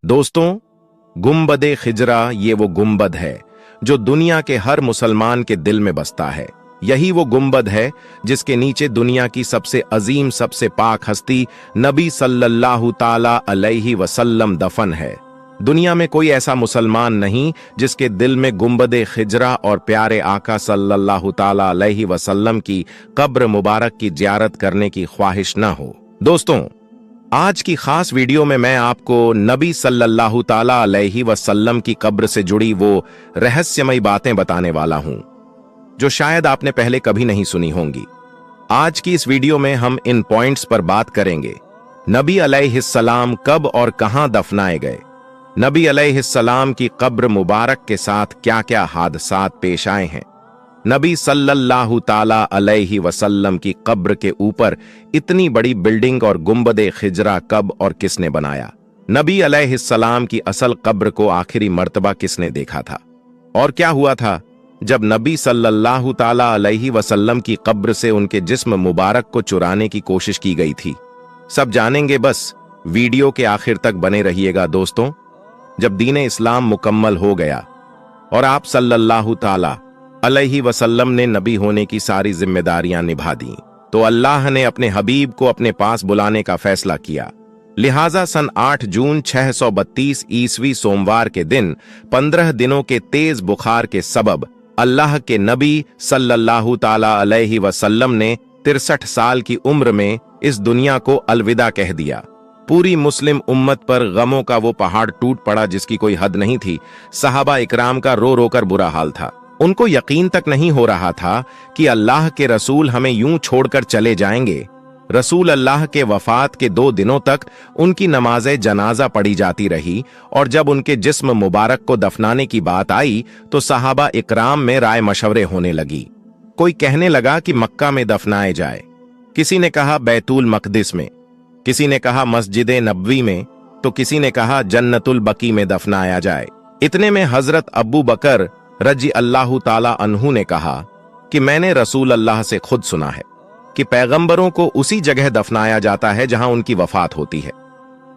दोस्तों, गुंबदे खिजरा ये वो गुंबद है जो दुनिया के हर मुसलमान के दिल में बसता है। यही वो गुंबद है जिसके नीचे दुनिया की सबसे अजीम, सबसे पाक हस्ती नबी सल्लल्लाहु ताला अलैहि वसल्लम दफन है। दुनिया में कोई ऐसा मुसलमान नहीं जिसके दिल में गुंबदे खिजरा और प्यारे आका सल्लल्लाहु ताला अलैहि वसल्लम की कब्र मुबारक की जियारत करने की ख्वाहिश न हो। दोस्तों, आज की खास वीडियो में मैं आपको नबी सल्लल्लाहु ताला अलैहि वसल्लम की कब्र से जुड़ी वो रहस्यमयी बातें बताने वाला हूं जो शायद आपने पहले कभी नहीं सुनी होंगी। आज की इस वीडियो में हम इन पॉइंट्स पर बात करेंगे। नबी अलैहिस्सलाम कब और कहां दफनाए गए, नबी अलैहिस्सलाम की कब्र मुबारक के साथ क्या क्या हादसात पेश आए हैं, नबी सल्लल्लाहु ताला अलैहि वसल्लम की कब्र के ऊपर इतनी बड़ी बिल्डिंग और गुंबदे खिजरा कब और किसने बनाया, नबी अलैहिस्सलाम की असल कब्र को आखिरी मर्तबा किसने देखा था, और क्या हुआ था जब नबी सल्लल्लाहु ताला अलैहि वसल्लम की कब्र से उनके जिस्म मुबारक को चुराने की कोशिश की गई थी। सब जानेंगे, बस वीडियो के आखिर तक बने रहिएगा। दोस्तों, जब दीन इस्लाम मुकम्मल हो गया और आप सल्लल्लाहु ताला अलैहि वसल्लम ने नबी होने की सारी जिम्मेदारियां निभा दी, तो अल्लाह ने अपने हबीब को अपने पास बुलाने का फैसला किया। लिहाजा सन 8 जून 632 ईस्वी सोमवार के दिन 15 दिनों के तेज बुखार के सबब अल्लाह के नबी सल्लल्लाहु ताला अलैहि वसल्लम ने 63 साल की उम्र में इस दुनिया को अलविदा कह दिया। पूरी मुस्लिम उम्मत पर गमों का वो पहाड़ टूट पड़ा जिसकी कोई हद नहीं थी। सहाबा इकराम का रो रो कर बुरा हाल था। उनको यकीन तक नहीं हो रहा था कि अल्लाह के रसूल हमें यूं छोड़कर चले जाएंगे। रसूल अल्लाह के वफात के 2 दिनों तक उनकी नमाज़े जनाजा पढ़ी जाती रही, और जब उनके जिस्म मुबारक को दफनाने की बात आई तो सहाबा इकराम में राय मशवरे होने लगी। कोई कहने लगा कि मक्का में दफनाए जाए, किसी ने कहा बैतुल मकदिस में, किसी ने कहा मस्जिद नबवी में, तो किसी ने कहा जन्नतुल बकी में दफनाया जाए। इतने में हजरत अबू बकर रजी अल्लाह ताला अन्हु ने कहा कि मैंने रसूल अल्लाह से खुद सुना है कि पैगंबरों को उसी जगह दफनाया जाता है जहां उनकी वफात होती है।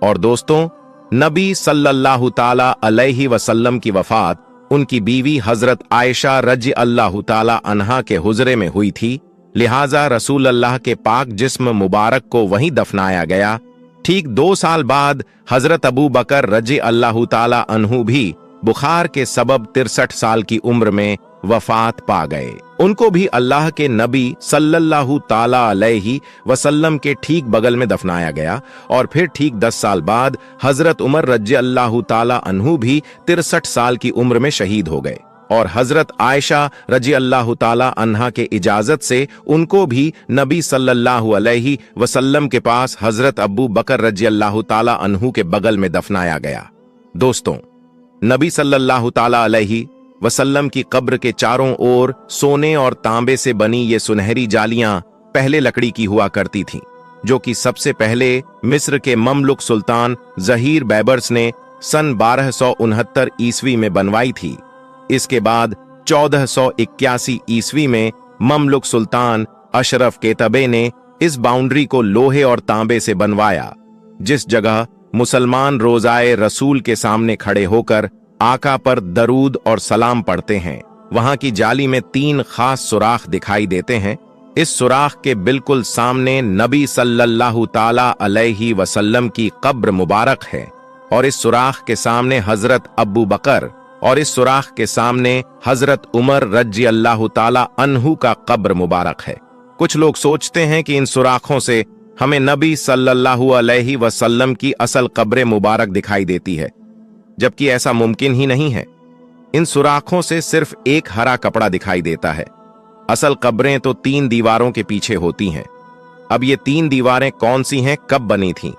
और दोस्तों, नबी सल्लल्लाहु ताला अलैहि वसल्लम की वफात उनकी बीवी हजरत आयशा रजी अल्लाह ताला अन्हा के हुजरे में हुई थी। लिहाजा रसूल अल्लाह के पाक जिस्म मुबारक को वहीं दफनाया गया। ठीक 2 साल बाद हजरत अबू बकर रजी अल्लाह ताला अन्हु भी बुखार के सबब 63 साल की उम्र में वफात पा गए। उनको भी अल्लाह के नबी सल्लल्लाहु ताला अलैहि वसल्लम के ठीक बगल में दफनाया गया। और फिर ठीक 10 साल बाद हजरत उमर रजी अल्लाह ताला अन्हु भी 63 साल की उम्र में शहीद हो गए, और हजरत आयशा रजी अल्लाह ताला अन्हा के इजाजत से उनको भी नबी सल्लल्लाहु अलैहि वसल्लम के पास हजरत अबू बकर रजी अल्लाह ताला अन्हु के बगल में दफनाया गया। दोस्तों, नबी सल्लल्लाहु ताला अलैहि वसल्लम की कब्र के चारों ओर सोने और तांबे से बनी ये सुनहरी जालियां पहले लकड़ी की हुआ करती थीं, जो कि सबसे पहले मिस्र के ममलुक सुल्तान जहीर बैबर्स ने सन 1269 ईस्वी में बनवाई थी। इसके बाद 1481 ईस्वी में ममलुक सुल्तान अशरफ केतबे ने इस बाउंड्री को लोहे और तांबे से बनवाया। जिस जगह मुसलमान रोजाए रसूल के सामने खड़े होकर आका पर दरूद और सलाम पढ़ते हैं, वहां की जाली में 3 खास सुराख दिखाई देते हैं। इस सुराख के बिल्कुल सामने नबी सल्लल्लाहु ताला अलैहि वसल्लम की कब्र मुबारक है, और इस सुराख के सामने हजरत अबू बकर, और इस सुराख के सामने हजरत उमर रजी अल्लाह ताला अन्हु का कब्र मुबारक है। कुछ लोग सोचते हैं कि इन सुराखों से हमें नबी सल्लल्लाहु अलैहि वसल्लम की असल कब्र मुबारक दिखाई देती है, जबकि ऐसा मुमकिन ही नहीं है। इन सुराखों से सिर्फ एक हरा कपड़ा दिखाई देता है। असल कब्रें तो 3 दीवारों के पीछे होती हैं। अब ये 3 दीवारें कौन सी हैं, कब बनी थीं,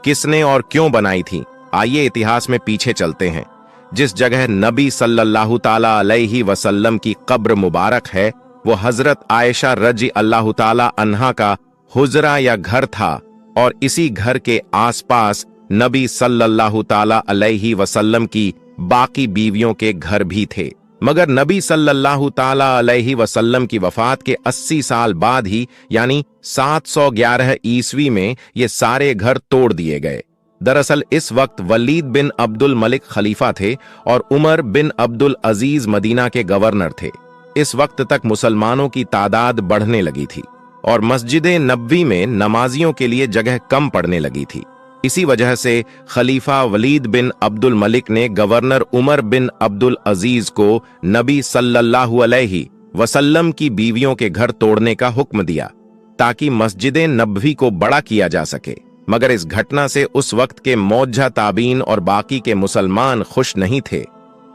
किसने और क्यों बनाई थीं, आइए इतिहास में पीछे चलते हैं। जिस जगह नबी सल्लल्लाहु ताला अलैहि वसल्लम की कब्र मुबारक है, वो हजरत आयशा रजी अल्लाह ताला अन्हा का हुजरा या घर था, और इसी घर के आसपास नबी सल्लल्लाहु ताला अलैहि वसल्लम की बाकी बीवियों के घर भी थे। मगर नबी सल्लल्लाहु ताला अलैहि वसल्लम की वफात के 80 साल बाद ही, यानी 711 ईस्वी में ये सारे घर तोड़ दिए गए। दरअसल इस वक्त वलीद बिन अब्दुल मलिक खलीफा थे और उमर बिन अब्दुल अजीज मदीना के गवर्नर थे। इस वक्त तक मुसलमानों की तादाद बढ़ने लगी थी और मस्जिद नबवी में नमाजियों के लिए जगह कम पड़ने लगी थी। इसी वजह से खलीफा वलीद बिन अब्दुल मलिक ने गवर्नर उमर बिन अब्दुल अजीज को नबी सल्लल्लाहु अलैहि वसल्लम की बीवियों के घर तोड़ने का हुक्म दिया ताकि मस्जिद नबवी को बड़ा किया जा सके। मगर इस घटना से उस वक्त के मौजूदा ताबीन और बाकी के मुसलमान खुश नहीं थे,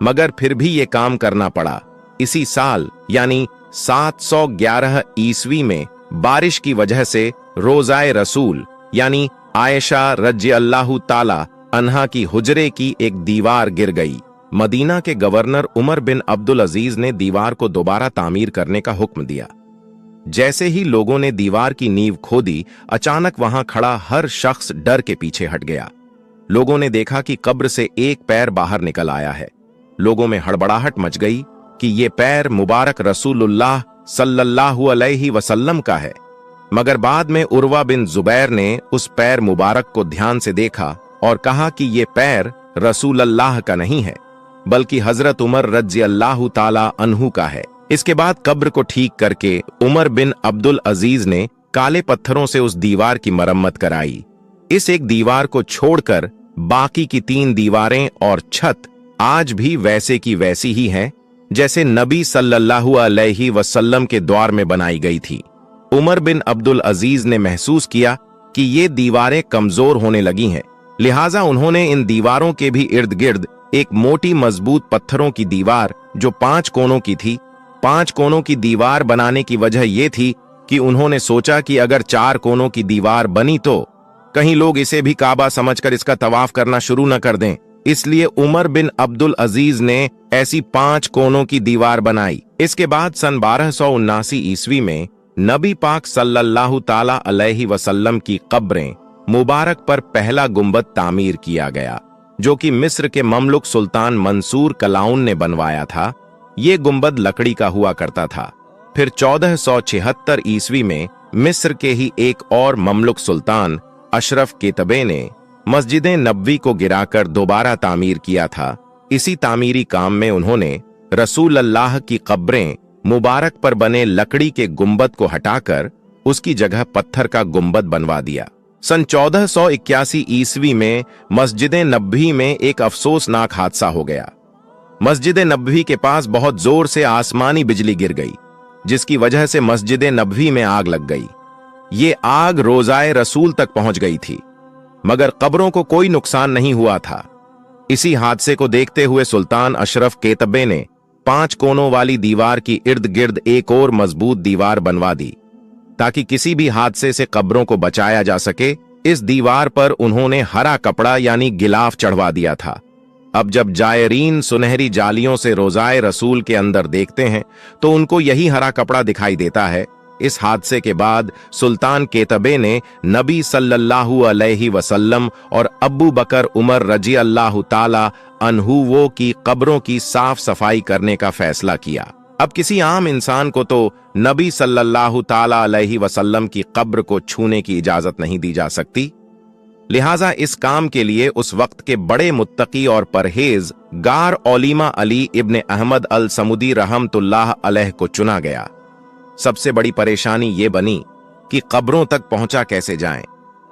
मगर फिर भी ये काम करना पड़ा। इसी साल यानी 711 ईस्वी में बारिश की वजह से रोजाए रसूल यानी आयशा रज़ियल्लाहु ताला अन्हा की हुजरे की एक दीवार गिर गई। मदीना के गवर्नर उमर बिन अब्दुल अजीज ने दीवार को दोबारा तामीर करने का हुक्म दिया। जैसे ही लोगों ने दीवार की नींव खोदी, अचानक वहां खड़ा हर शख्स डर के पीछे हट गया। लोगों ने देखा कि कब्र से एक पैर बाहर निकल आया है। लोगों में हड़बड़ाहट मच गई कि ये पैर मुबारक रसूलुल्लाह सल्लल्लाहु अलैहि वसल्लम का है। मगर बाद में उर्वा बिन जुबैर ने उस पैर मुबारक को ध्यान से देखा और कहा कि ये पैर रसूलुल्लाह का नहीं है, बल्कि हजरत उमर रज़ियल्लाहु ताला अन्हु का है। इसके बाद कब्र को ठीक करके उमर बिन अब्दुल अजीज ने काले पत्थरों से उस दीवार की मरम्मत कराई। इस एक दीवार को छोड़कर बाकी की 3 दीवारें और छत आज भी वैसे की वैसी ही हैं जैसे नबी सल्लल्लाहु अलैहि वसल्लम के द्वार में बनाई गई थी। उमर बिन अब्दुल अजीज ने महसूस किया कि ये दीवारें कमजोर होने लगी हैं, लिहाजा उन्होंने इन दीवारों के भी इर्द गिर्द एक मोटी मजबूत पत्थरों की दीवार जो 5 कोनों की थी। 5 कोनों की दीवार बनाने की वजह यह थी कि उन्होंने सोचा कि अगर 4 कोनों की दीवार बनी तो कहीं लोग इसे भी काबा समझकर इसका तवाफ करना शुरू न कर दें। इसलिए उमर बिन अब्दुल अजीज ने ऐसी 5 कोनों की दीवार बनाई। इसके बाद सन 1279 ईस्वी में नबी पाक सल्लल्लाहु ताला अलैहि वसल्लम की कब्रें मुबारक पर पहला गुंबद तामीर किया गया, जो कि मिस्र के ममलुक सुल्तान मंसूर कलाउन ने बनवाया था। ये गुंबद लकड़ी का हुआ करता था। फिर 1476 ईस्वी में मिस्र के ही एक और ममलुक सुल्तान अशरफ केतबे ने मस्जिद नबवी को गिराकर दोबारा तामीर किया था। इसी तामीरी काम में उन्होंने रसूल अल्लाह की कब्रें मुबारक पर बने लकड़ी के गुंबद को हटाकर उसकी जगह पत्थर का गुंबद बनवा दिया। सन 1481 ईस्वी में मस्जिद नबवी में एक अफसोसनाक हादसा हो गया। मस्जिद नबवी के पास बहुत जोर से आसमानी बिजली गिर गई, जिसकी वजह से मस्जिद नबवी में आग लग गई। ये आग रोजाए रसूल तक पहुंच गई थी, मगर कब्रों को कोई नुकसान नहीं हुआ था। इसी हादसे को देखते हुए सुल्तान अशरफ केतबे ने 5 कोनों वाली दीवार की इर्द गिर्द एक और मजबूत दीवार बनवा दी ताकि किसी भी हादसे से कब्रों को बचाया जा सके। इस दीवार पर उन्होंने हरा कपड़ा यानी गिलाफ चढ़वा दिया था। अब जब जायरीन सुनहरी जालियों से रोजाए रसूल के अंदर देखते हैं तो उनको यही हरा कपड़ा दिखाई देता है। इस हादसे के बाद सुल्तान केतबे ने नबी सल्लल्लाहु अलैहि वसल्लम और अब्बू बकर उमर रज़ियल्लाहु ताला अन्हुओं की कब्रों की साफ सफाई करने का फैसला किया। अब किसी आम इंसान को तो नबी सल्लल्लाहु ताला अलैहि वसल्लम की कब्र को छूने की इजाजत नहीं दी जा सकती, लिहाजा इस काम के लिए उस वक्त के बड़े मुत्तकी और परहेज गार औलीमा अली इब्ने अहमद अल समुदी रहमतुल्लाह अलैह को चुना गया। सबसे बड़ी परेशानी ये बनी कि कब्रों तक पहुंचा कैसे जाएं,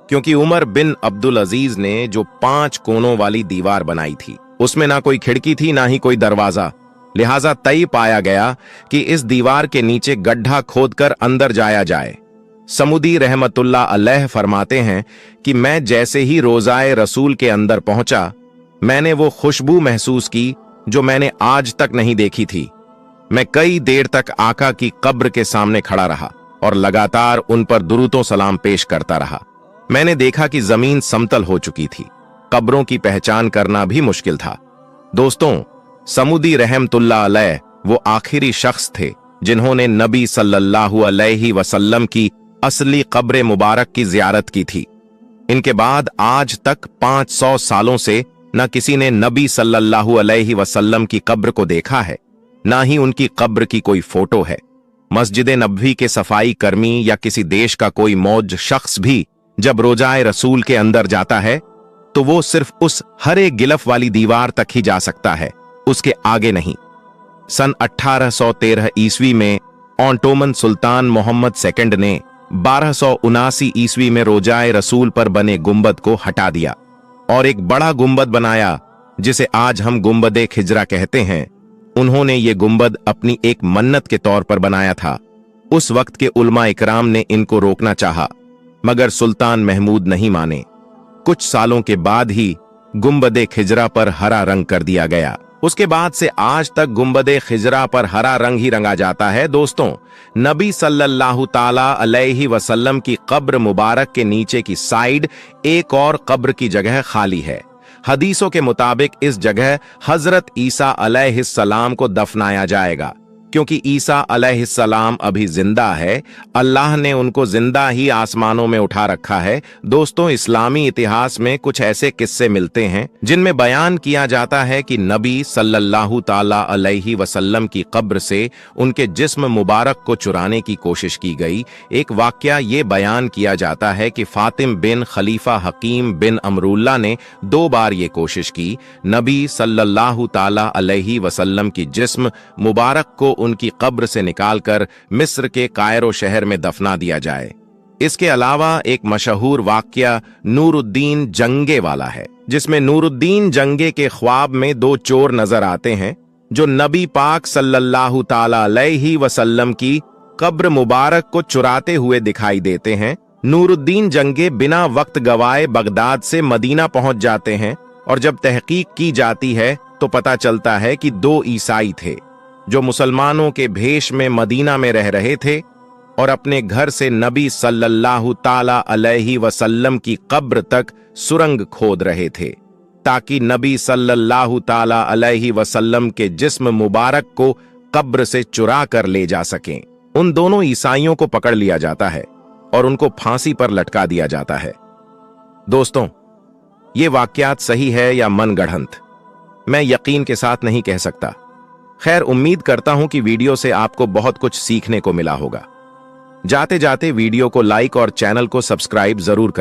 क्योंकि उमर बिन अब्दुल अजीज ने जो 5 कोनों वाली दीवार बनाई थी उसमें ना कोई खिड़की थी ना ही कोई दरवाजा। लिहाजा तय पाया गया कि इस दीवार के नीचे गड्ढा खोदकर अंदर जाया जाए। समुदी रहमतुल्लाह अलैह फरमाते हैं कि मैं जैसे ही रोजाए रसूल के अंदर पहुंचा, मैंने वो खुशबू महसूस की जो मैंने आज तक नहीं देखी थी। मैं कई देर तक आका की कब्र के सामने खड़ा रहा और लगातार उन पर दुरूदो सलाम पेश करता रहा। मैंने देखा कि जमीन समतल हो चुकी थी, कब्रों की पहचान करना भी मुश्किल था। दोस्तों, समुदी रहमतुल्लाह अलैह वो आखिरी शख्स थे जिन्होंने नबी सल्लल्लाहु अलैहि वसल्लम की असली कब्र मुबारक की जियारत की थी। इनके बाद आज तक 500 सालों से न किसी ने नबी सल्लल्लाहु अलैहि वसल्लम की कब्र को देखा है, ना ही उनकी कब्र की कोई फोटो है। मस्जिद नबवी के सफाई कर्मी या किसी देश का कोई मौज शख्स भी जब रोजाए रसूल के अंदर जाता है तो वो सिर्फ उस हरे गिलफ वाली दीवार तक ही जा सकता है, उसके आगे नहीं। सन 1813 ईस्वी में ऑटोमन सुल्तान मोहम्मद सेकंड ने 1279 ईस्वी में रोजाए रसूल पर बने गुंबद को हटा दिया और एक बड़ा गुंबद बनाया जिसे आज हम गुंबदे खिजरा कहते हैं। उन्होंने ये गुंबद अपनी एक मन्नत के तौर पर बनाया था। उस वक्त के उलमा इकराम ने इनको रोकना चाहा, मगर सुल्तान महमूद नहीं माने। कुछ सालों के बाद ही गुंबदे खिजरा पर हरा रंग कर दिया गया। उसके बाद से आज तक गुंबदे खिजरा पर हरा रंग ही रंगा जाता है। दोस्तों, नबी सल्लल्लाहु ताला अलैहि वसल्लम की कब्र मुबारक के नीचे की साइड एक और कब्र की जगह खाली है। हदीसों के मुताबिक इस जगह हजरत ईसा अलैहिस्सलाम को दफनाया जाएगा, क्योंकि ईसा अलैहिस्सलाम अभी जिंदा है। अल्लाह ने उनको जिंदा ही आसमानों में उठा रखा है। दोस्तों, इस्लामी इतिहास में कुछ ऐसे किस्से मिलते हैं जिनमें बयान किया जाता है कि नबी सल्लल्लाहु ताला अलैहि वसल्लम की कब्र से उनके जिस्म मुबारक को चुराने की कोशिश की गई। एक वाकया ये बयान किया जाता है कि फातिम बिन खलीफा हकीम बिन अमरुल्ला ने 2 बार ये कोशिश की, नबी सल्लल्लाहु ताला अलैहि वसल्लम की जिस्म मुबारक को उनकी कब्र से निकालकर मिस्र के कायरो शहर में दफना दिया जाए। इसके अलावा एक मशहूर वाकया नूरुद्दीन जंगे वाला है, जिसमें नूरुद्दीन जंगे के ख्वाब में 2 चोर नजर आते हैं जो नबी पाक सल्लल्लाहु ताला अलैहि वसल्लम की कब्र मुबारक को चुराते हुए दिखाई देते हैं। नूरुद्दीन जंगे बिना वक्त गवाए बगदाद से मदीना पहुंच जाते हैं और जब तहकीक की जाती है तो पता चलता है कि 2 ईसाई थे जो मुसलमानों के भेष में मदीना में रह रहे थे और अपने घर से नबी सल्लल्लाहु ताला अलैहि वसल्लम की कब्र तक सुरंग खोद रहे थे, ताकि नबी सल्लल्लाहु ताला अलैहि वसल्लम के जिस्म मुबारक को कब्र से चुरा कर ले जा सकें। उन दोनों ईसाइयों को पकड़ लिया जाता है और उनको फांसी पर लटका दिया जाता है। दोस्तों, ये वाकयात सही है या मनगढ़ंत, मैं यकीन के साथ नहीं कह सकता। खैर, उम्मीद करता हूं कि वीडियो से आपको बहुत कुछ सीखने को मिला होगा। जाते जाते वीडियो को लाइक और चैनल को सब्सक्राइब जरूर करें।